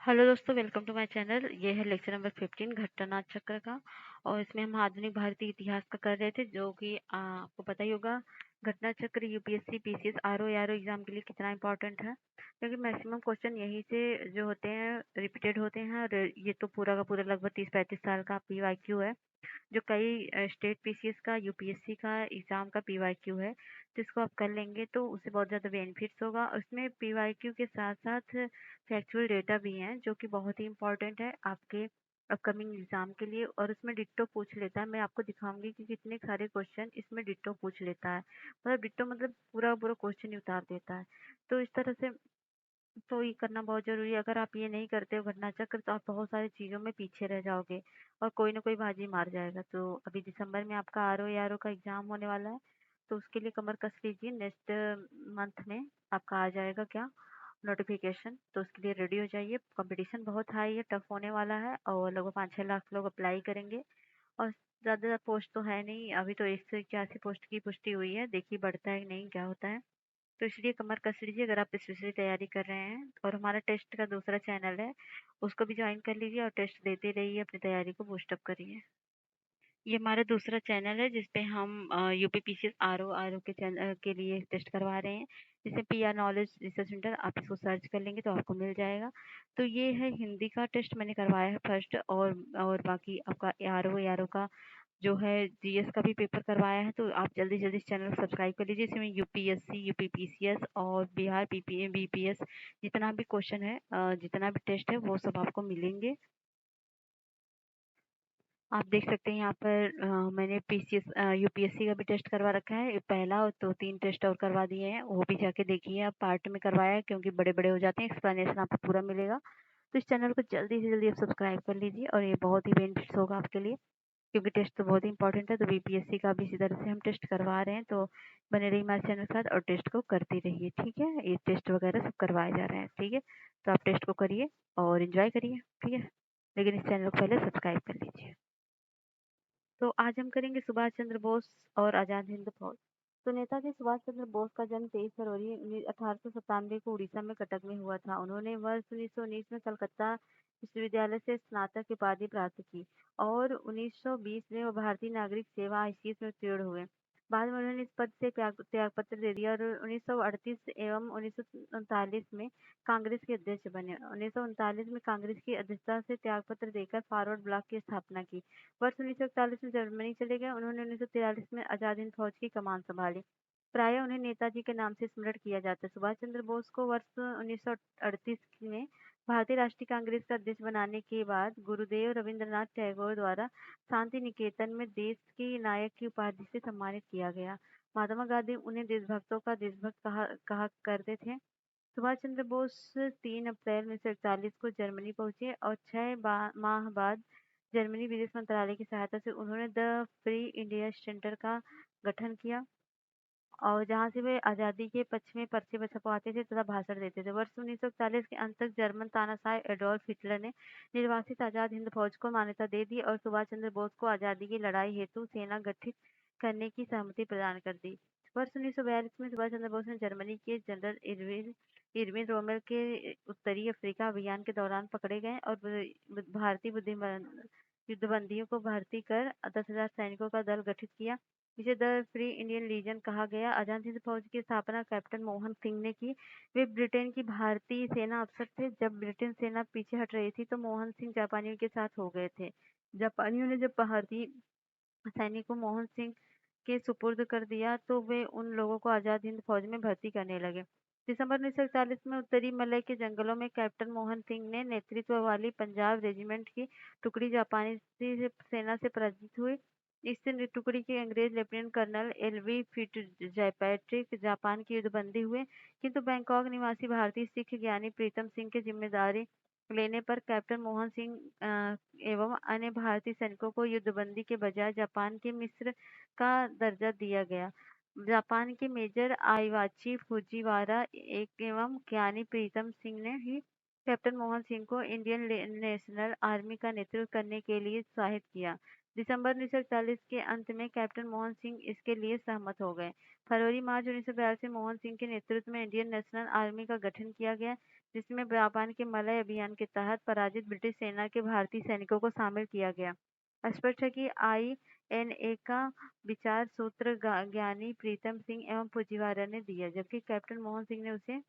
Hello दोस्तों, welcome to my channel. ये है लेक्चर नंबर 15 घट्टनाथ चक्र का। और इसमें हम आधुनिक भारतीय इतिहास का कर रहे थे, जो कि आपको पता ही होगा। घटना चक्र UPSC PCS RO RO exam के लिए कितना इंपॉर्टेंट है, क्योंकि मैक्सिमम क्वेश्चन यहीं से जो होते हैं रिपीटेड होते हैं। और ये तो पूरा का पूरा लगभग 30-35 साल का पीवाईक्यू है, जो कई स्टेट पीसीएस का यूपीएससी का एग्जाम का पीवाईक्यू है। तो इसको आप कर लेंगे तो उससे बहुत ज़्यादा बेनिफिट्स होगा। उसमें पीवाईक्यू के साथ साथ फैक्चुअल डेटा भी हैं, जो कि बहुत ही इंपॉर्टेंट है आपके अपकमिंग एग्जाम के लिए। और उसमें डिट्टो पूछ लेता है। मैं आपको दिखाऊंगी कि कितने सारे क्वेश्चन इसमें डिट्टो पूछ लेता है। मतलब डिट्टो मतलब पूरा पूरा क्वेश्चन ही उतार देता है। तो इस तरह से तो ये करना बहुत ज़रूरी है। अगर आप ये नहीं करते हो घटना चक्र, तो आप बहुत सारी चीज़ों में पीछे रह जाओगे और कोई ना कोई बाजी मार जाएगा। तो अभी दिसंबर में आपका आरओ आरओ का एग्ज़ाम होने वाला है, तो उसके लिए कमर कस लीजिए। नेक्स्ट मंथ में आपका आ जाएगा क्या नोटिफिकेशन, तो उसके लिए रेडी हो जाइए। कंपटीशन बहुत हाई है, टफ होने वाला है और लगभग 5-6 लाख लोग अप्लाई करेंगे। और ज़्यादा पोस्ट तो है नहीं, अभी तो 181 पोस्ट की पुष्टि हुई है। देखिए बढ़ता है कि नहीं, क्या होता है। तो इसलिए कमर कस लीजिए अगर आप स्पेशली तैयारी कर रहे हैं। और हमारा टेस्ट का दूसरा चैनल है, उसको भी ज्वाइन कर लीजिए और टेस्ट देते रहिए, अपनी तैयारी को बूस्टअप करिए। ये हमारा दूसरा चैनल है, जिसपे हम यूपी पीसीएस आरओ आरओ के चैनल के लिए टेस्ट करवा रहे हैं। जैसे पीआर नॉलेज रिसर्च सेंटर, आप इसको सर्च कर लेंगे तो आपको मिल जाएगा। तो ये है हिंदी का टेस्ट मैंने करवाया है फर्स्ट। और बाकी आपका आरओ आरओ का जो है जीएस का भी पेपर करवाया है। तो आप जल्दी जल्दी इस चैनल को सब्सक्राइब कर लीजिए। इसमें यूपीएससी यूपी पीसीएस और बिहार पीपीएम बीपीएस जितना भी क्वेश्चन है, जितना भी टेस्ट है, वो सब आपको मिलेंगे। आप देख सकते हैं यहाँ पर मैंने पीसीएस यूपीएससी का भी टेस्ट करवा रखा है। पहला और 2-3 टेस्ट और करवा दिए हैं, वो भी जाके देखिए। आप पार्ट में करवाया है, क्योंकि बड़े बड़े हो जाते हैं, एक्सप्लेनेशन आपको पूरा मिलेगा। तो इस चैनल को जल्दी से जल्दी आप सब्सक्राइब कर लीजिए, और ये बहुत ही बेनिफिट्स होगा आपके लिए, क्योंकि टेस्ट तो बहुत ही इंपॉर्टेंट है। तो बीपीएससी का भी इसी तरह से हम टेस्ट करवा रहे हैं। तो बने रहिए हमारे चैनल के साथ और टेस्ट को करते रहिए, ठीक है। ये टेस्ट वगैरह सब करवाए जा रहे हैं, ठीक है। तो आप टेस्ट को करिए और एंजॉय करिए, ठीक है। लेकिन इस चैनल को पहले सब्सक्राइब कर लीजिए। तो आज हम करेंगे सुभाष चंद्र बोस और आजाद हिंद फौज। तो नेताजी सुभाष चंद्र बोस का जन्म 23 फरवरी 1897 को उड़ीसा में कटक में हुआ था। उन्होंने वर्ष 1919 में कलकत्ता विश्वविद्यालय से स्नातक की उपाधि प्राप्त की, और 1920 में वो भारतीय नागरिक सेवा आईसीएस में उत्तीर्ण हुए। बाद में उन्होंने इस पद से त्याग पत्र दे दिया, और 1938 एवं 1939 में कांग्रेस के अध्यक्ष बने। 1939 में कांग्रेस की अध्यक्षता से त्यागपत्र देकर फॉरवर्ड ब्लॉक की स्थापना की। वर्ष 1941 में जर्मनी चले गए। उन्होंने 1943 में आजाद हिंद फौज की कमान संभाली। प्रायः उन्हें नेताजी के नाम से स्मरण किया जाता है। सुभाष चंद्र बोस को वर्ष 1938 में भारतीय राष्ट्रीय कांग्रेस का अध्यक्ष बनाने के बाद गुरुदेव रविंद्रनाथ टैगोर द्वारा शांति निकेतन में देश के नायक की उपाधि से सम्मानित किया गया। महात्मा गांधी उन्हें देशभक्तों का देशभक्त कहा करते थे। सुभाष चंद्र बोस 3 अप्रैल 1941 को जर्मनी पहुंचे, और 6 माह बाद जर्मनी विदेश मंत्रालय की सहायता से उन्होंने द फ्री इंडिया सेंटर का गठन किया, और जहां से वे आज़ादी के पक्ष में पर्चे छपवाते थे तथा भाषण देते थे। वर्ष 1941 के अंत तक जर्मन तानाशाह एडोल्फ हिटलर ने निर्वासित आजाद हिंद फौज को मान्यता दे दी, और सुभाष चंद्र बोस को आज़ादी की लड़ाई हेतु सेना गठित करने की सहमति प्रदान कर दी। वर्ष 1942 में सुभाष चंद्र बोस ने जर्मनी के जनरल इरविन रोमेल के उत्तरी अफ्रीका अभियान के दौरान पकड़े गए और भारतीय युद्धबंदियों को भर्ती कर 10,000 सैनिकों का दल गठित किया, जिसे द फ्री इंडियन लीजन कहा गया। आजाद हिंद फौज की स्थापना कैप्टन मोहन सिंह ने की। वे ब्रिटेन की भारतीय सेना अफसर थे। जब ब्रिटेन सेना पीछे हट रही थी, तो मोहन सिंह जापानियों के साथ हो गए थे। जापानियों ने जब भारतीय सैनिकों मोहन सिंह के सुपुर्द कर दिया, तो वे उन लोगों को आजाद हिंद फौज में भर्ती करने लगे। दिसंबर 1941 में उत्तरी मलय के जंगलों में कैप्टन मोहन सिंह ने नेतृत्व वाली पंजाब रेजिमेंट की टुकड़ी जापानी सेना से पराजित हुई। इस टुकड़ी के अंग्रेज लेफ्टिनेंट कर्नल एलवी फिट्जपैट्रिक जापान की युद्धबंदी हुए, किंतु बैंकॉक निवासी भारतीय सिख ज्ञानी प्रीतम सिंह की जिम्मेदारी लेने पर कैप्टन मोहन सिंह एवं अन्य भारतीय सैनिकों को युद्धबंदी के बजाय जापान के मिस्र का दर्जा दिया गया। जापान के मेजर आइवाची फुजीवारा एक एवं ज्ञानी प्रीतम सिंह ने ही कैप्टन मोहन सिंह को इंडियन नेशनल आर्मी का नेतृत्व करने के लिए उत्साहित किया। दिसंबर 1941 के अंत में कैप्टन मोहन सिंह इसके लिए सहमत हो गए। फरवरी-मार्च 1942 में मोहन सिंह के नेतृत्व में इंडियन नेशनल आर्मी का गठन किया गया, जिसमें जापान के मलय अभियान के तहत पराजित ब्रिटिश सेना के भारतीय सैनिकों को शामिल किया गया। स्पष्ट है कि आईएनए का विचार सूत्र ज्ञानी प्रीतम सिंह एवं फुजीवारा ने दिया, जबकि कैप्टन मोहन सिंह ने उसे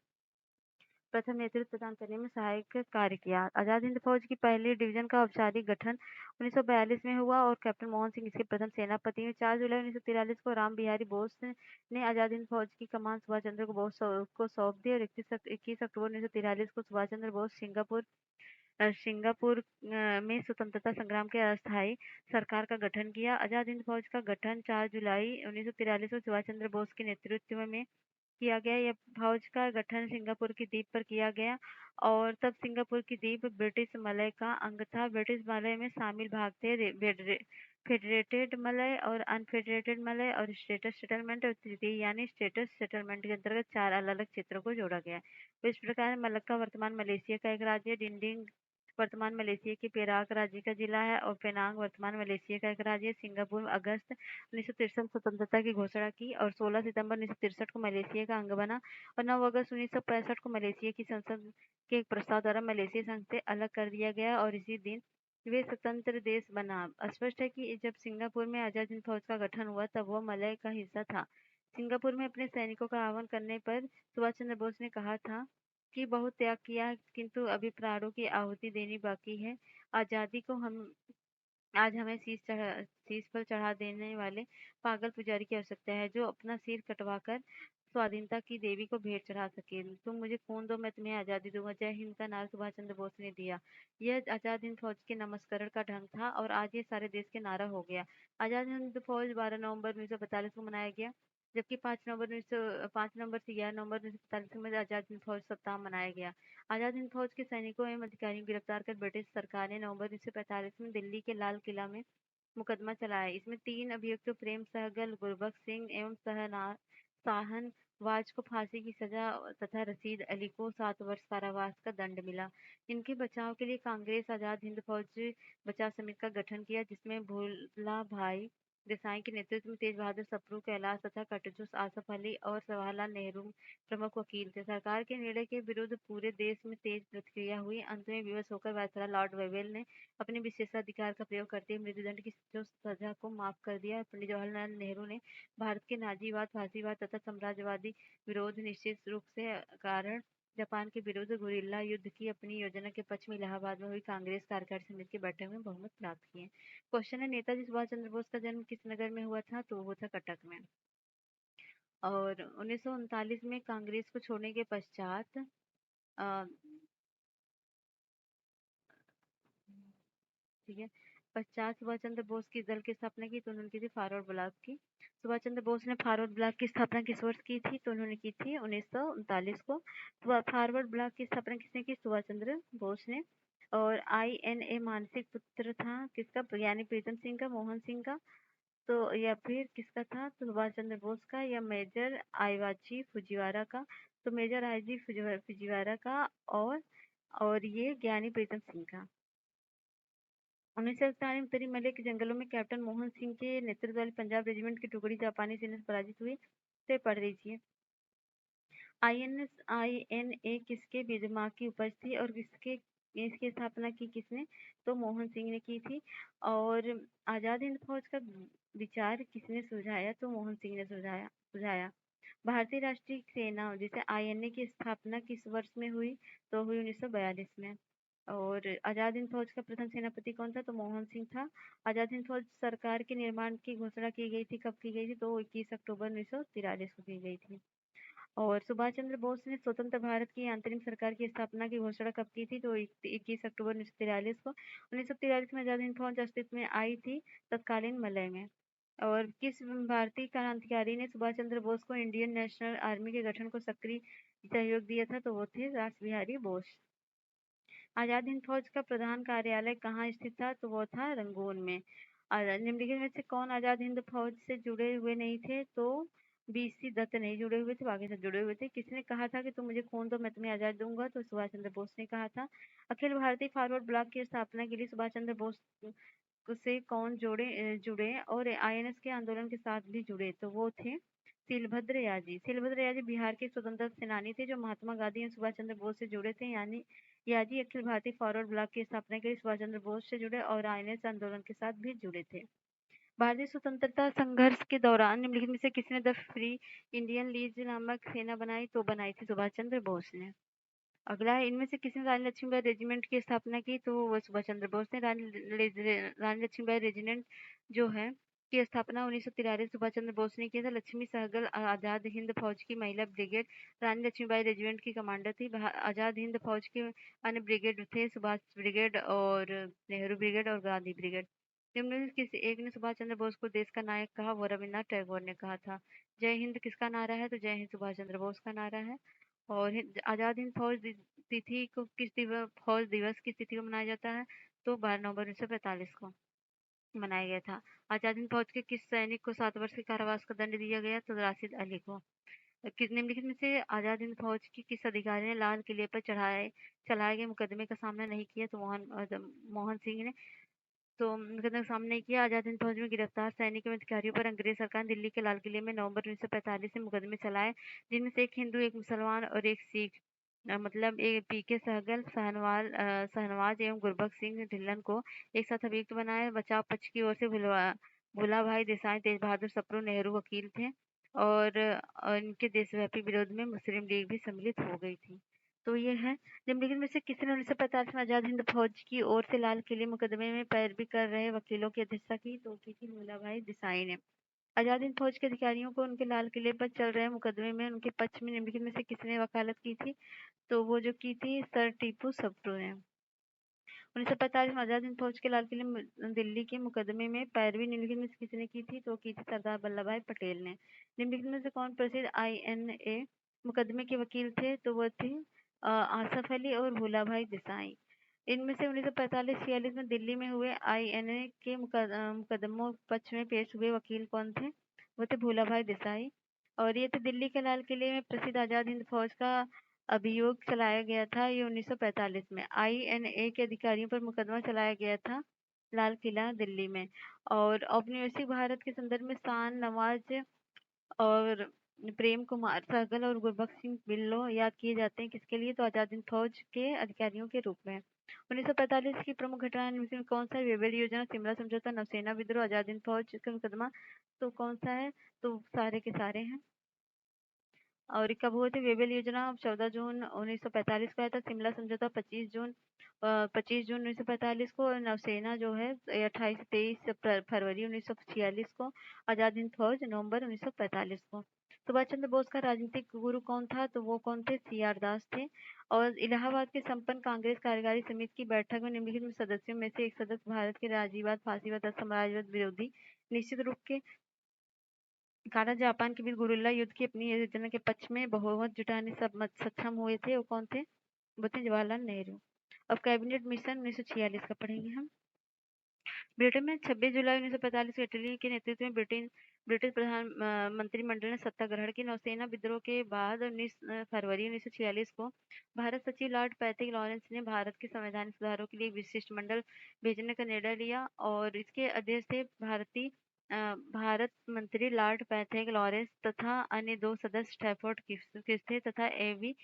प्रथम नेतृत्व प्रदान करने में सहायक कार्य किया। आजाद हिंद फौज की पहली डिवीजन का औपचारिक गठन 1942 में हुआ और कैप्टन मोहन सिंह इसके प्रथम सेनापति हैं। 4 जुलाई 1943 को राम बिहारी बोस ने आजाद हिंद फौज की कमान सुभाष चंद्र बोस को सौंप दी और 21 अक्टूबर 1943 को सुभाष चंद्र बोस सिंगापुर में स्वतंत्रता संग्राम के अस्थायी सरकार का गठन किया। आजाद हिंद फौज का गठन 4 जुलाई 1943 को सुभाष चंद्र बोस के नेतृत्व में किया गया। यह फौज का गठन सिंगापुर की द्वीप पर किया गया और तब सिंगापुर की द्वीप ब्रिटिश मलय का अंग था। ब्रिटिश मलय में शामिल भाग थे फेडरेटेड मलय और अनफेडरेटेड मलय और स्टेटस सेटलमेंट और तृतीय यानी स्टेटस सेटलमेंट के अंतर्गत 4 अलग-अलग क्षेत्रों को जोड़ा गया। तो इस प्रकार मलक्का वर्तमान मलेशिया का एक राज्य है, डिंडिंग वर्तमान मलेशिया के पेराक राज्य का जिला है और पेनांग वर्तमान मलेशिया का एक राज्य है। सिंगापुर अगस्त 1963 स्वतंत्रता की घोषणा की और 16 सितंबर 1963 को मलेशिया का अंग बना और 9 अगस्त 1965 को मलेशिया की संसद के एक प्रस्ताव द्वारा मलेशिया संघ से अलग कर दिया गया और इसी दिन वे स्वतंत्र देश बना। स्पष्ट है कि जब सिंगापुर में आजाद हिंद फौज का गठन हुआ तब वह मलय का हिस्सा था। सिंगापुर में अपने सैनिकों का आह्वान करने पर सुभाष चंद्र बोस ने कहा था कि बहुत त्याग किया किंतु अभी प्राणों की आहुति देनी बाकी है। आजादी को हम आज हमें शीश पर चढ़ा देने वाले पागल पुजारी की आवश्यकता है जो अपना सिर कटवाकर स्वाधीनता की देवी को भेंट चढ़ा सके। तुम मुझे खून दो, मैं तुम्हें आजादी दूंगा। जय हिंद का नारा सुभाष चंद्र बोस ने दिया। यह आजाद हिंद फौज के नमस्करण का ढंग था और आज ये सारे देश के नारा हो गया। आजाद हिंद फौज 12 नवंबर 1945 को मनाया गया, जबकि 5 नवंबर से 11 नवंबर 1945 में आजाद हिंद फौज सप्ताह मनाया गया। आजाद हिंद फौज के सैनिकों एवं अधिकारियों को गिरफ्तार कर ब्रिटिश सरकार ने नवंबर 1945 में दिल्ली के लाल किला में मुकदमा चलाया। इसमें 3 अभियुक्तों प्रेम सहगल, गुरबख्श सिंह एवं शाहनवाज को फांसी की सजा तथा रशीद अली को 7 वर्ष कारावास का दंड मिला। इनके बचाव के लिए कांग्रेस आजाद हिंद फौज बचाव समिति का गठन किया, जिसमें भोला भाई देसाई के नेतृत्व में तेज बहादुर सप्रू, कैलाश तथा कटजोश आसफ अली और जवाहरलाल नेहरू प्रमुख वकील थे। सरकार के निर्णय के विरुद्ध पूरे देश में तेज प्रतिक्रिया हुई। अंत में विवश होकर वायसराय लॉर्ड वेवेल ने अपने विशेषाधिकार का प्रयोग करते हुए मृत्युदंड की जो सजा को माफ कर दिया। पंडित जवाहरलाल नेहरू ने भारत के नाजीवाद, फासीवाद तथा साम्राज्यवादी विरोध निश्चित रूप से कारण जापान के विरुद्ध गुरिल्ला युद्ध की अपनी योजना के पक्ष में इलाहाबाद में हुई कांग्रेस कार्यकारिणी समिति की बैठक में बहुमत प्राप्त किए। क्वेश्चन है, नेताजी सुभाष चंद्र बोस का जन्म किस नगर में हुआ था? तो वो था कटक में। और 1939 में कांग्रेस को छोड़ने के पश्चात अ, ठीक है, पश्चात सुभाष चंद्र बोस किस दल की स्थापना की? तो उन्होंने की थी फॉरवर्ड ब्लॉक की। सुभाष चंद्र बोस ने फॉरवर्ड ब्लॉक की स्थापना किस वर्ष की थी? तो उन्होंने की थी 1939 को। फॉरवर्ड ब्लॉक की स्थापना किसने की? सुभाष चंद्र बोस ने। और आईएनए मानसिक पुत्र था किसका? यानी प्रीतम सिंह का, मोहन सिंह का, तो या फिर किसका था? तो सुभाष चंद्र बोस का या मेजर आईवाची फुजीवारा का? तो मेजर आईजी फुजीवारा का और ये ज्ञानी प्रीतम सिंह का। 1941 में उत्तरी मलय के जंगलों में कैप्टन मोहन सिंह के नेतृत्व वाली पंजाब रेजिमेंट की टुकड़ी जापानी सेना से पराजित हुई। तो पढ़ लीजिए। आईएनए किसके दिमाग की उपज थी और इसकी स्थापना की किसने? तो मोहन सिंह ने की थी। और आजाद हिंद फौज का विचार किसने सुझाया? तो मोहन सिंह ने सुझाया। भारतीय राष्ट्रीय सेना जैसे आईएनए की स्थापना किस वर्ष में हुई? तो हुई 1942 में। और आजाद हिंद फौज का प्रथम सेनापति कौन था? तो मोहन सिंह था। आजाद हिंद फौज सरकार के निर्माण की घोषणा की गई थी, कब की गई थी? तो 21 अक्टूबर 1943 को की गई थी। और सुभाष चंद्र बोस ने स्वतंत्र भारत की अंतरिम सरकार की स्थापना की घोषणा कब की थी? तो 21 अक्टूबर 1943 को। 1943 में आजाद हिंद फौज अस्तित्व में आई थी तत्कालीन मलय में। और किस भारतीय क्रांतिकारी ने सुभाष चंद्र बोस को इंडियन नेशनल आर्मी के गठन को सक्रिय सहयोग दिया था? तो वो थे रास बिहारी बोस। आजाद हिंद फौज का प्रधान कार्यालय कहाँ स्थित था? तो वो था रंगून में। निम्नलिखित में से कौन आजाद हिंद फौज से जुड़े हुए नहीं थे? तो बीसी दत्त नहीं जुड़े हुए थे, बाकी सब जुड़े हुए थे। किसने कहा था कि तुम मुझे खून दो, मैं तुम्हें आजाद दूंगा? तो सुभाष चंद्र बोस ने कहा था। अखिल भारतीय फॉरवर्ड ब्लॉक की स्थापना के लिए सुभाष चंद्र बोस से कौन जुड़े और आईएनएस के आंदोलन के साथ भी जुड़े, तो वो थे सीलभद्र याजी। सीलभद्र याजी बिहार के स्वतंत्रता सेनानी थे जो महात्मा गांधी और सुभाष चंद्र बोस से जुड़े थे। यानी याजी अखिल भारतीय फॉरवर्ड ब्लॉक की स्थापना के लिए सुभाष चंद्र बोस से जुड़े और आईएनएस आंदोलन के साथ भी जुड़े थे। भारतीय स्वतंत्रता संघर्ष के दौरान निम्नलिखित में से किसने द फ्री इंडियन लीज नामक सेना बनाई, तो बनाई थी सुभाष चंद्र बोस ने। अगला है, इनमें से किसने रानी लक्ष्मीबाई रेजिमेंट की स्थापना की, तो वो सुभाष चंद्र बोस ने। रानी लक्ष्मीबाई रेजिमेंट जो है की स्थापना 1943 सुभाष चंद्र बोस ने किया था। लक्ष्मी सहगल आजाद हिंद फौज की महिला ब्रिगेड रानी लक्ष्मीबाई रेजिमेंट की कमांडर थी। आजाद हिंद फौज के अन्य ब्रिगेड थे सुभाष ब्रिगेड और नेहरू ब्रिगेड और गांधी ब्रिगेड। निम्नलिखित किसी एक ने सुभाष चंद्र बोस को देश का नायक कहा, वो रविन्द्रनाथ टैगोर ने कहा था। जय हिंद किसका नारा है, तो जय हिंद सुभाष चंद्र बोस का नारा है। और आजाद हिंद तिथि को फौज दिवस किस तिथि को मनाया जाता है, तो 12 नवंबर 1945 को मनाया गया था। आजाद हिंद फौज के किस सैनिक को 7 वर्ष के कारावास का दंड दिया गया, तो राशिद अली को। निम्नलिखित में से आजाद हिंद फौज की किस अधिकारी ने लाल किले पर चलाए गए मुकदमे का सामना नहीं किया, तो मोहन सिंह ने। तो मुकदमे का सामना नहीं किया। आजाद हिंद फौज में गिरफ्तार सैनिकों और अधिकारियों पर अंग्रेज सरकार ने दिल्ली के लाल किले में नवंबर 1945 से मुकदमे चलाए, जिनमें से एक हिंदू, एक मुसलमान और एक सिख। मतलब एक पीके सहगल, शहनवाज एवं गुरबख्श सिंह ढिल्लन को एक साथ अभियुक्त बनाया। बचाव पक्ष की ओर से भुला भाई देसाई, तेज बहादुर सप्रू, नेहरू वकील थे और इनके देशव्यापी विरोध में मुस्लिम लीग भी सम्मिलित हो गई थी। तो ये है, निम्नलिखित में से किसने 1945 में आजाद हिंद फौज की ओर से लाल किले मुकदमे में पैरवी कर रहे वकीलों की अध्यक्षता की, तो की थी भोला भाई देसाई ने। आजाद हिंद फौज के अधिकारियों को उनके लाल किले पर चल रहे मुकदमे में उनके पक्ष में निम्नलिखित में से किसने वकालत की थी, तो वो जो की थी सर टीपू सुल्तान ने। 1945 में आजाद हिंद फौज के लाल किले दिल्ली के मुकदमे में पैरवी निम्नलिखित में से किसने की थी, तो की थी सरदार वल्लभ भाई पटेल ने। निम्नलिखित में से कौन प्रसिद्ध आईएनए मुकदमे के वकील थे, तो वो थे आसफ अली और भोला भाई देसाई। इनमें से 1945-46 में दिल्ली में हुए आईएनए के मुकदमों पक्ष में पेश हुए वकील कौन थे, वो थे भोला भाई देसाई। और ये थे दिल्ली के लाल किले में प्रसिद्ध आजाद हिंद फौज का अभियोग चलाया गया था। ये 1945 में आईएनए के अधिकारियों पर मुकदमा चलाया गया था लाल किला दिल्ली में। और औपनिवेशिक भारत के संदर्भ में शान नवाज और प्रेम कुमार सहगल और गुरबख्श सिंह बिल्लो याद किए जाते हैं, किसके लिए, तो आजाद हिंद फौज के अधिकारियों के रूप में। 1945 की प्रमुख घटना में कौन सा, वेवेल योजना, शिमला समझौता, नौसेना विद्रोह, आजाद हिंद फौज का मुकदमा, तो कौन सा है, तो सारे के सारे हैं। और कब हुए थे, वेवेल योजना 14 जून 1945 को आया था, शिमला समझौता 25 जून 1945 को, और नौसेना जो है 28 से 23 फरवरी 1946 को, आजाद हिंद फौज नवंबर 1945 को। सुभाष चंद्र बोस का राजनीतिक गुरु कौन था, तो वो कौन थे, सीआर दास थे। और इलाहाबाद के संपन्न कांग्रेस कार्यकारी समिति की बैठक में निम्नलिखित में सदस्यों में से एक सदस्य भारत के राजीवाद, फासीवाद, साम्राज्यवाद विरोधी निश्चित रूप के कारण जापान के बीच गुरिल्ला युद्ध की अपनी योजना के पक्ष में बहुमत जुटाने सक्षम हुए थे, वो कौन थे, वो थे जवाहरलाल नेहरू। अब कैबिनेट मिशन 1946 का पढ़ेंगे हम। ब्रिटेन में 26 जुलाई 1945 को इटली के नेतृत्व में ब्रिटिश मंत्रिमंडल ने सत्ता ग्रहण की। नौसेना विद्रोह के बाद 19 फरवरी 1946 को भारत सचिव लॉर्ड पैथिक लॉरेंस ने भारत के संवैधानिक सुधारों के लिए एक विशिष्ट मंडल भेजने का निर्णय लिया और इसके अध्यक्ष थे भारत मंत्री लॉर्ड पैथिक लॉरेंस तथा अन्य 2 सदस्य स्टैफोर्ड क्रिप्स थे तथा एवी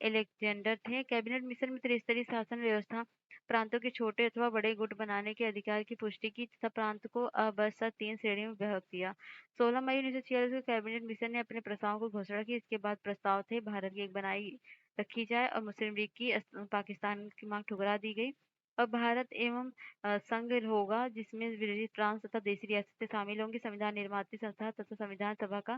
एलेक्जेंडर थे। कैबिनेट मिशन में त्रिस्तरीय शासन व्यवस्था, प्रांतों के छोटे अथवा बड़े गुट बनाने के अधिकार की पुष्टि की तथा प्रांत को अबसर 3 श्रेणियों में विभक्त किया। 16 मई 1946 को कैबिनेट मिशन ने अपने प्रस्ताव को घोषणा की। इसके बाद प्रस्ताव थे भारत की एक बनाई रखी जाए और मुस्लिम लीग की पाकिस्तान की मांग ठुकरा दी गई। अब भारत एवं संघ होगा जिसमें विरोधी प्रांत तथा देशी रियासतें शामिल होंगी। संविधान निर्मात्री संस्था तथा संविधान सभा का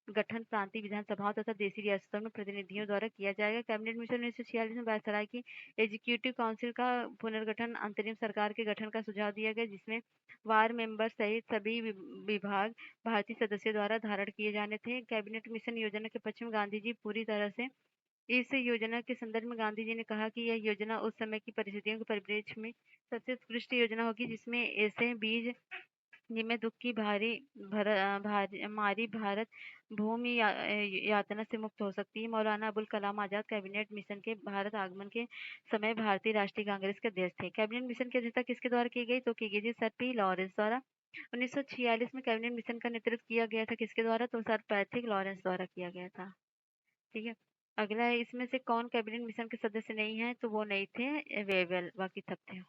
गठन प्रांतीय विधानसभाओं तथा देशी रियासतों में प्रतिनिधियों द्वारा किया जाएगा। कैबिनेट मिशन 1946 में वायसराय की एग्जीक्यूटिव काउंसिल का पुनर्गठन, अंतरिम सरकार के गठन का सुझाव दिया गया जिसमें वार मेंबर सहित सभी विभाग भारतीय सदस्यों द्वारा धारण किए जाने थे। कैबिनेट मिशन योजना के पक्ष में गांधी जी पूरी तरह से इस योजना के संदर्भ में गांधी जी ने कहा कि यह योजना उस समय की परिस्थितियों के परिप्रेक्ष्य में सबसे उत्कृष्ट योजना होगी जिसमें ऐसे बीज जिनमें दुख की मारी भारत भूमि यातना से मुक्त हो सकती है। मौलाना अबुल कलाम आजाद कैबिनेट मिशन के भारत आगमन के समय भारतीय राष्ट्रीय कांग्रेस के अध्यक्ष थे। कैबिनेट मिशन की अध्यक्षता किसके द्वारा की गई? तो की गई थी सर पी लॉरेंस द्वारा। 1946 में कैबिनेट मिशन का नेतृत्व किया गया था किसके द्वारा? तो सर पैट्रिक लॉरेंस द्वारा किया गया था। ठीक है। अगला है, इसमें से कौन कैबिनेट मिशन के सदस्य नहीं है? तो वो नहीं थे वेवेल, बाकी सब थे।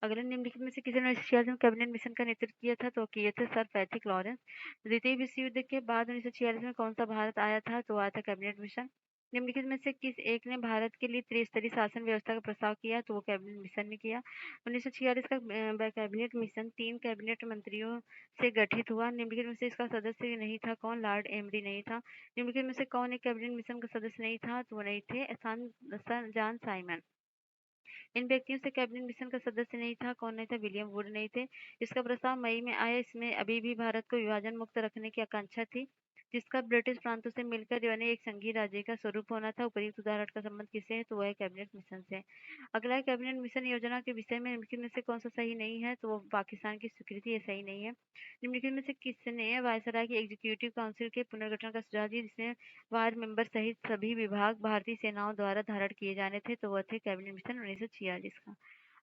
अगले निम्नलिखित में से किसी ने एशिया में कैबिनेट मिशन का नेतृत्व किया था? तो किए थे सर पैट्रिक लॉरेंस। द्वितीय विश्व युद्ध के बाद 1946 में कौन सा भारत आया था? तो आया था कैबिनेट मिशन। निम्नलिखित में से किस एक ने भारत के लिए त्रिस्तरीय शासन व्यवस्था का प्रस्ताव किया? तो वो कैबिनेट मिशन ने किया। 1946 का कैबिनेट मिशन 3 कैबिनेट मंत्रियों से गठित हुआ। निम्नलिखित में से इसका सदस्य नहीं था कौन? लॉर्ड एमडी नहीं था। निम्नलिखित में से कौन एक कैबिनेट मिशन का सदस्य नहीं था? तो वो नहीं थे जॉन साइमन। इन व्यक्तियों से कैबिनेट मिशन का सदस्य नहीं था कौन? नहीं था विलियम वुड नहीं थे। इसका प्रस्ताव मई में आया। इसमें अभी भी भारत को विभाजन मुक्त रखने की आकांक्षा थी, जिसका ब्रिटिश प्रांतों से मिलकर बने एक संघीय राज्य का स्वरूप होना था। उपर्युक्त उदाहरण का संबंध किससे है? तो वह है कैबिनेट मिशन से। अगला है, कैबिनेट मिशन योजना के विषय में निम्नलिखित में से कौन सा सही नहीं है? तो वो पाकिस्तान की स्वीकृति, ये सही नहीं है। निम्नलिखित में से किसने वायसराय की एग्जीक्यूटिव काउंसिल के पुनर्गठन का सुझाव दिया, जिसमें वार मेंबर सहित सभी विभाग भारतीय सेनाओं द्वारा धारण किए जाने थे? तो वह थे कैबिनेट मिशन 1946 का।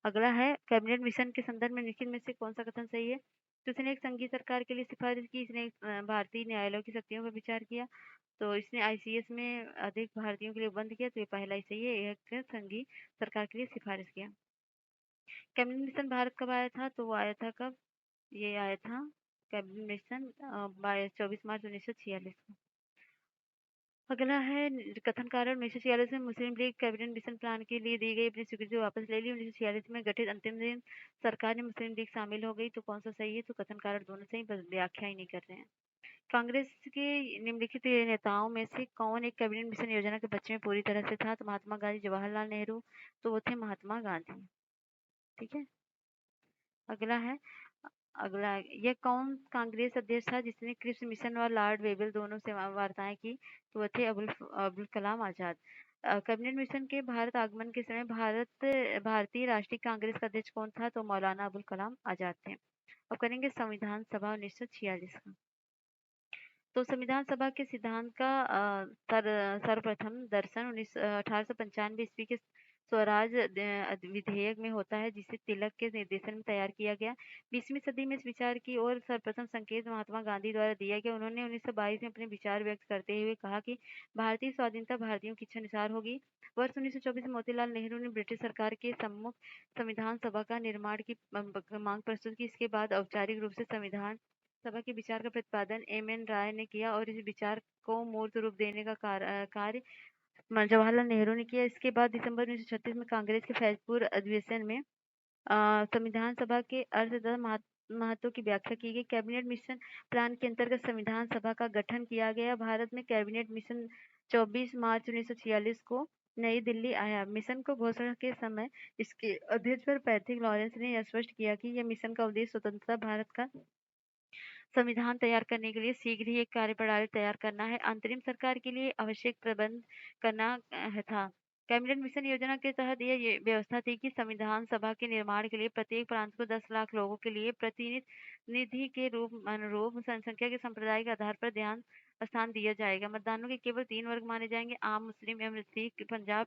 अगला है, कैबिनेट मिशन के संदर्भ में निम्नलिखित में से कौन सा कथन सही है? तो इसने एक संघीय सरकार के लिए सिफारिश की, इसने एक भारतीय न्यायालयों की शक्तियों पर विचार किया, तो इसने आईसीएस में अधिक भारतीयों के लिए बंद किया, तो ये पहला ही सही है, एक संघीय सरकार के लिए सिफारिश किया। कैबिनेट मिशन भारत कब आया था? तो वो आया था कब? ये आया था कैबिनेट मिशन 24 मार्च 1946 को। अगला है, कथन कारण 1946 में मुस्लिम लीग कैबिनेट मिशन प्लान के लिए दी गई अपनी स्वीकृति वापस ले ली। 1946 में गठित अंतिम दिन सरकार में मुस्लिम लीग शामिल हो गई, तो कौन सा सही है? तो कथन कारण दोनों सही, बस व्याख्या ही नहीं कर रहे हैं। कांग्रेस के निम्नलिखित नेताओं में से कौन एक कैबिनेट मिशन योजना के पक्ष में पूरी तरह से था? तो महात्मा गांधी, जवाहरलाल नेहरू, तो वो थे महात्मा गांधी। ठीक है। अगला है, अगला, यह कौन कांग्रेस अध्यक्ष था जिसने क्रिप्स मिशन और लॉर्ड वेवेल दोनों से वार्ताएं की? तो वह थे अबुल कलाम आजाद। कैबिनेट मिशन के भारत आगमन के समय भारतीय राष्ट्रीय कांग्रेस का अध्यक्ष कौन था? तो मौलाना अबुल कलाम आजाद थे। अब करेंगे संविधान सभा 1946 का। तो संविधान सभा के सिद्धांत का सर्वप्रथम दर्शन 1895 ईस्वी के स्वराज विधेयक में होता है, जिसे तिलक के निर्देशन में तैयार किया गया। 20वीं सदी में इस विचार की ओर सर्वप्रथम संकेत महात्मा गांधी द्वारा दिया गया। उन्होंने 1922 में अपने विचार व्यक्त करते हुए कहा कि भारतीय स्वाधीनता भारतीयों की इच्छा अनुसार होगी। वर्ष 1924 में मोतीलाल नेहरू ने ब्रिटिश सरकार के सम्मुख संविधान सभा का निर्माण की मांग प्रस्तुत की। इसके बाद औपचारिक रूप से संविधान सभा के विचार का प्रतिपादन एम.एन. राय ने किया और इस विचार को मूर्त रूप देने का कार्य जवाहरलाल नेहरू ने किया। इसके बाद दिसंबर 1936 में कांग्रेस के फैजपुर अधिवेशन में संविधान सभा के अर्थ तथा महत्व की व्याख्या की गई। कैबिनेट मिशन प्लान के अंतर्गत संविधान सभा का गठन किया गया। भारत में कैबिनेट मिशन 24 मार्च 1946 को नई दिल्ली आया। मिशन को घोषणा के समय इसके अध्यक्ष पर पैट्रिक लॉरेंस ने यह स्पष्ट किया कि यह मिशन का उद्देश्य स्वतंत्रता भारत का संविधान तैयार करने के लिए शीघ्र ही एक कार्यप्रणाली तैयार करना है, अंतरिम सरकार के लिए आवश्यक प्रबंध करना था। कैबिनेट मिशन योजना के तहत ये व्यवस्था थी कि संविधान सभा के निर्माण के लिए प्रत्येक प्रांत को 10 लाख लोगों के लिए प्रतिनिधि के रूप अनुरूप जनसंख्या के संप्रदाय के आधार पर स्थान दिया जाएगा। मतदानों के केवल 3 वर्ग माने जाएंगे, आम, मुस्लिम एवं सिख। पंजाब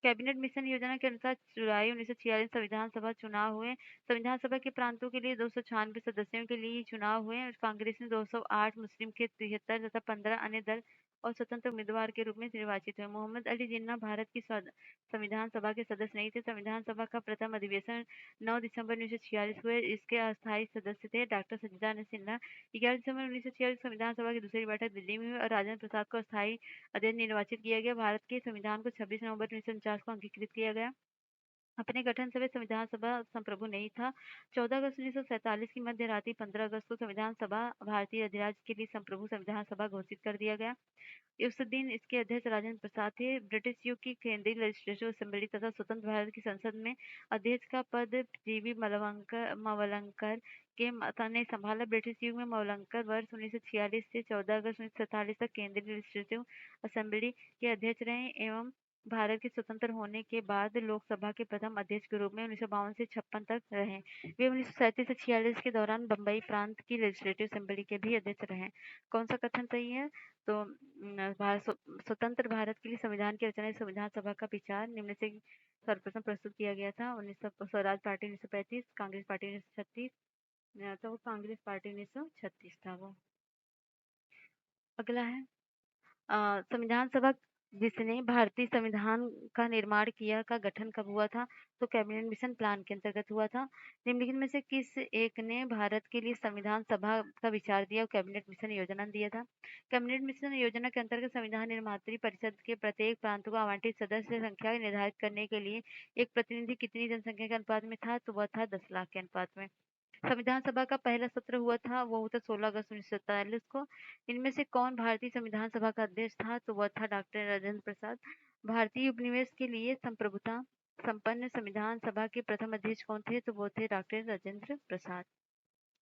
कैबिनेट मिशन योजना के अनुसार जुलाई 1946 संविधान सभा चुनाव हुए। संविधान सभा के प्रांतों के लिए 296 सदस्यों के लिए चुनाव हुए। कांग्रेस ने 208, मुस्लिम के 73 तथा 15 अन्य दल और स्वतंत्र उम्मीदवार के रूप में निर्वाचित हुए। मोहम्मद अली जिन्ना भारत की संविधान सभा के सदस्य नहीं थे। संविधान सभा का प्रथम अधिवेशन 9 दिसंबर 1946 हुए। इसके अस्थायी सदस्य थे डॉक्टर सच्चिदानंद सिन्हा। 11 दिसंबर 1946 संविधान सभा की दूसरी बैठक दिल्ली में हुई और राजेंद्र प्रसाद को अस्थायी अध्यक्ष निर्वाचित किया गया। भारत के संविधान को 26 नवंबर 1949 को अंगीकृत किया गया। अपने गठन समय संविधान सभा संप्रभु नहीं था। 14 अगस्त 1947 की मध्य रात्रि 15 अगस्त को संविधान सभा भारतीय अधिराज्य के लिए संप्रभु संविधान सभा घोषित कर दिया गया। उस दिन इसके अध्यक्ष राजेंद्र प्रसाद थे। ब्रिटिश युग की केंद्रीय लेजिस्लेटिव असेंबली तथा स्वतंत्र भारत की संसद में अध्यक्ष का पद जीवी मवलंकर ने संभाला। ब्रिटिश युग में मवलंकर वर्ष 1946 से 14 अगस्त 1947 तक केंद्रीय लेजिस्लेटिव असेंबली के अध्यक्ष रहे एवं भारत के स्वतंत्र होने के बाद लोकसभा के प्रथम अध्यक्ष के रूप में 1952 से 56 तक रहे। वे 1937 से 46 के दौरान बम्बई प्रांत की लेजिस्लेटिव असेंबली के भी अध्यक्ष रहे। कौन सा कथन सही है? तो स्वतंत्र भारत के लिए संविधान की रचना संविधान सभा का विचार निम्न से सर्वप्रथम प्रस्तुत किया गया था। स्वराज पार्टी 1935, कांग्रेस पार्टी 1936, तो कांग्रेस पार्टी 1936 था वो। अगला है संविधान सभा जिसने भारतीय संविधान का निर्माण किया का गठन कब हुआ था? तो कैबिनेट मिशन प्लान के अंतर्गत हुआ था। निम्नलिखित में से किस एक ने भारत के लिए संविधान सभा का विचार दिया और कैबिनेट मिशन योजना दिया था? कैबिनेट मिशन योजना के अंतर्गत संविधान निर्मात्री परिषद के प्रत्येक प्रांत को आवंटित सदस्य संख्या निर्धारित करने के लिए एक प्रतिनिधि कितनी जनसंख्या के अनुपात में था? तो वह था 10 लाख के अनुपात में। संविधान सभा का पहला सत्र हुआ था वो हुआ था 16 अगस्त 1947 को। इनमें से कौन भारतीय संविधान सभा का अध्यक्ष था? तो वह था डॉक्टर राजेंद्र प्रसाद। भारतीय उपनिवेश के लिए संप्रभुता संपन्न संविधान सभा के प्रथम अध्यक्ष कौन थे? तो वो थे डॉक्टर राजेंद्र प्रसाद।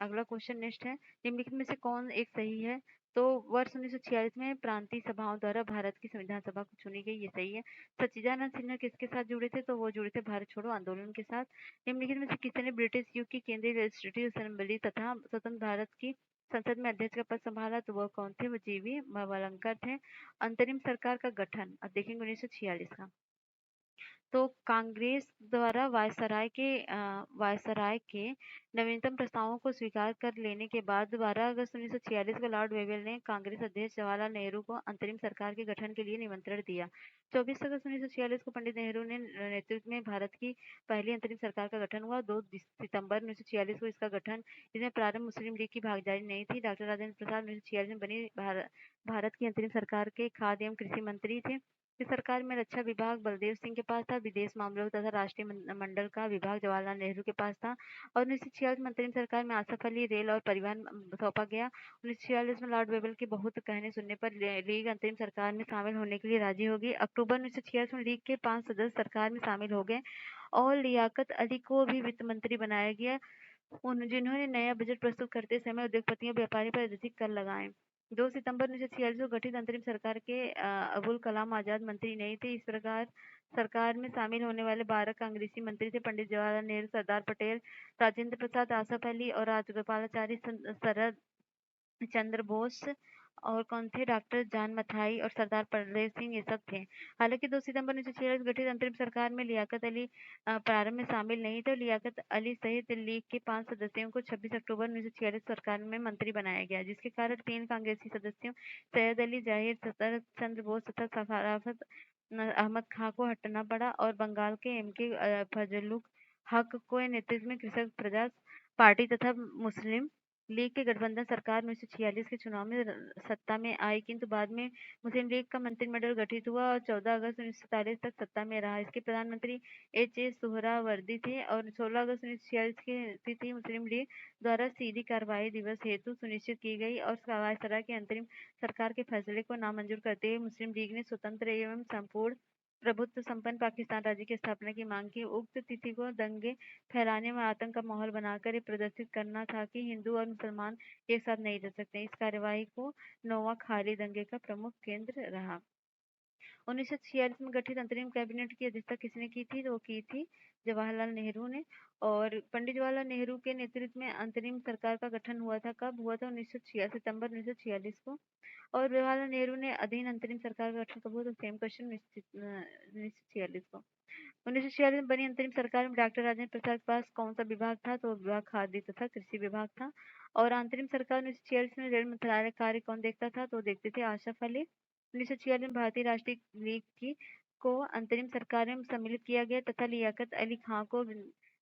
अगला क्वेश्चन नेक्स्ट है, निम्नलिखित में से कौन एक सही है? तो वर्ष 1946 में प्रांतीय सभाओं द्वारा भारत की संविधान सभा को चुनी गई, ये सही है। सच्चिदानंद सिन्हा किसके साथ जुड़े थे? तो वो जुड़े थे भारत छोड़ो आंदोलन के साथ। निम्नलिखित में से किसने ब्रिटिश युग की केंद्रीय लेजिस्लेटिव असेंबली तथा स्वतंत्र भारत की संसद में अध्यक्ष का पद संभाला? तो वह कौन थे? वो जीवी मवलंकर थे। अंतरिम सरकार का गठन अब देखेंगे 1946 का। तो कांग्रेस द्वारा वायसराय के नवीनतम प्रस्तावों को स्वीकार कर लेने के बाद 12 अगस्त 1946 को लॉर्ड वेवेल ने कांग्रेस अध्यक्ष जवाहरलाल नेहरू को अंतरिम सरकार के गठन के लिए निमंत्रण दिया। 24 अगस्त 1946 को पंडित नेहरू ने नेतृत्व में भारत की पहली अंतरिम सरकार का गठन हुआ। 2 सितंबर 1946 को इसका गठन, इसमें प्रारंभ मुस्लिम लीग की भागीदारी नहीं थी। डॉक्टर राजेंद्र प्रसाद 1946 में बनी भारत की अंतरिम सरकार के खाद्य एवं कृषि मंत्री थे। इस सरकार में रक्षा विभाग बलदेव सिंह के पास था। विदेश मामलों तथा राष्ट्रीय मंडल का विभाग जवाहरलाल नेहरू के पास था। और 1946 में अंतरिम सरकार में आसफ अली रेल और परिवहन सौंपा गया। 1946 में लॉर्ड वेवेल के बहुत कहने सुनने पर लीग अंतरिम सरकार में शामिल होने के लिए राजी हो गई। अक्टूबर 1946 में लीग के 5 सदस्य सरकार में शामिल हो गए और लियाकत अली को भी वित्त मंत्री बनाया गया, जिन्होंने नया बजट प्रस्तुत करते समय उद्योगपतियों व्यापारी पर अधिक कर लगाए। 2 सितंबर 1946 को गठित अंतरिम सरकार के अबुल कलाम आजाद मंत्री नहीं थे। इस प्रकार सरकार में शामिल होने वाले 12 कांग्रेसी मंत्री थे पंडित जवाहरलाल नेहरू, सरदार पटेल, राजेंद्र प्रसाद, आसफ अली और राजगोपालाचारी, शरद चंद्र बोस और कौन थे? डॉक्टर जान मथाई और सरदार बलदेव सिंह, ये सब थे। हालांकि 2 सितंबर 1946 गठित अंतरिम सरकार में लियाकत अली प्रारंभ में शामिल नहीं थे। लियाकत अली सहित लीग के 5 सदस्यों को 26 अक्टूबर 1946 सरकार में मंत्री बनाया गया, जिसके कारण 3 कांग्रेसी सदस्यों सैयद अली जाहिर, शरद चंद्र बोस तथा सफारत अहमद खां को हटना पड़ा और बंगाल के एम के फजलुल हक के नेतृत्व में कृषक प्रजा पार्टी तथा मुस्लिम लीग के गठबंधन सरकार 1946 के चुनाव में सत्ता में आई, किंतु बाद में मुस्लिम लीग का मंत्रिमंडल गठित हुआ और 14 अगस्त 1947 तक सत्ता में रहा। इसके प्रधानमंत्री एच सुहरावर्दी थे और 16 अगस्त 1946 की तिथि मुस्लिम लीग द्वारा सीधी कार्रवाई दिवस हेतु सुनिश्चित की गई और वायसराय के अंतरिम सरकार के फैसले को नामंजूर करते हुए मुस्लिम लीग ने स्वतंत्र एवं संपूर्ण प्रभुत्व संपन्न पाकिस्तान राज्य की स्थापना की मांग की। उक्त तिथि को दंगे फैलाने में आतंक का माहौल बनाकर ये प्रदर्शित करना था कि हिंदू और मुसलमान एक साथ नहीं रह सकते। इस कार्यवाही को नोवा खाली दंगे का प्रमुख केंद्र रहा। 1946 में गठित अंतरिम कैबिनेट की अध्यक्षता किसने की थी? तो वो की थी जवाहरलाल नेहरू ने। और पंडित जवाहरलाल नेहरू के नेतृत्व में अंतरिम सरकार का गठन हुआ था। कब हुआ था? 1946 सितंबर 1946 को। और जवाहरलाल नेहरू ने अधीन अंतरिम सरकार का गठन कब हुआ? तो सेम क्वेश्चन 1946 को। 1946 में बनी अंतरिम सरकार में डॉक्टर राजेंद्र प्रसाद के पास कौन सा विभाग था? तो विभाग खाद्य तथा कृषि विभाग था। और अंतरिम सरकार 1946 में रेल मंत्रालय कार्य कौन देखता था? तो देखते थे आशफ अली। 1946 में भारतीय राष्ट्रीय लीग की को अंतरिम सरकार में सम्मिलित किया गया तथा लियाकत अली खां को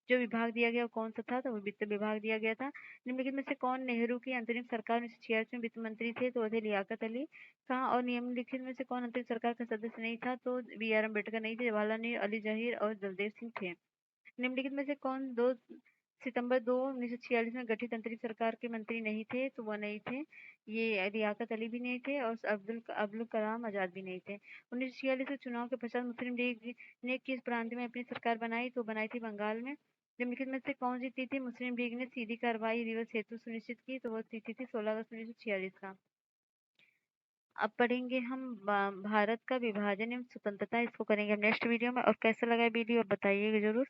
जो विभाग दिया गया वो कौन सा था? तो वो वित्त विभाग दिया गया था। निम्नलिखित में से कौन नेहरू की अंतरिम सरकार 1946 में वित्त मंत्री थे? तो वो थे लियाकत अली खां। और निम्नलिखित में से कौन अंतरिम सरकार का सदस्य नहीं था? तो बी आर अम्बेडकर नहीं थे, जवाहरलाल नेहरू, अली जहीर और बलदेव सिंह थे। निम्नलिखित में से कौन 2 सितंबर 2 1946 में गठित अंतरिम सरकार के मंत्री नहीं थे? तो वह नहीं थे, ये लियाकत अली भी नहीं थे और अब्दुल कलाम आजाद भी नहीं थे। 1946 के चुनाव के पश्चात मुस्लिम लीग ने किस प्रांत में अपनी सरकार बनाई? तो बनाई थी बंगाल में। निम्नलिखित में से कौन सी तिथि मुस्लिम लीग ने सीधी कार्रवाई दिवस हेतु सुनिश्चित की? तो वह तिथि थी 16 अगस्त 1946 का। अब पढ़ेंगे हम भारत का विभाजन एवं स्वतंत्रता, इसको करेंगे हम नेक्स्ट वीडियो में। और कैसा लगा वीडियो आप बताइएगा जरूर।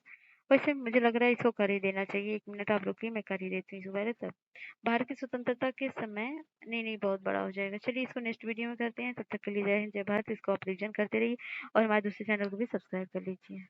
वैसे मुझे लग रहा है इसको कर ही देना चाहिए। 1 मिनट आप रुकिए, मैं कर ही देती हूँ सुबह तब। भारत की स्वतंत्रता के समय, नहीं नहीं बहुत बड़ा हो जाएगा, चलिए इसको नेक्स्ट वीडियो में करते हैं। तब तक के लिए जय हिंद जय भारत। इसको आप रिवीजन करते रहिए और हमारे दूसरे चैनल को भी सब्सक्राइब कर लीजिए।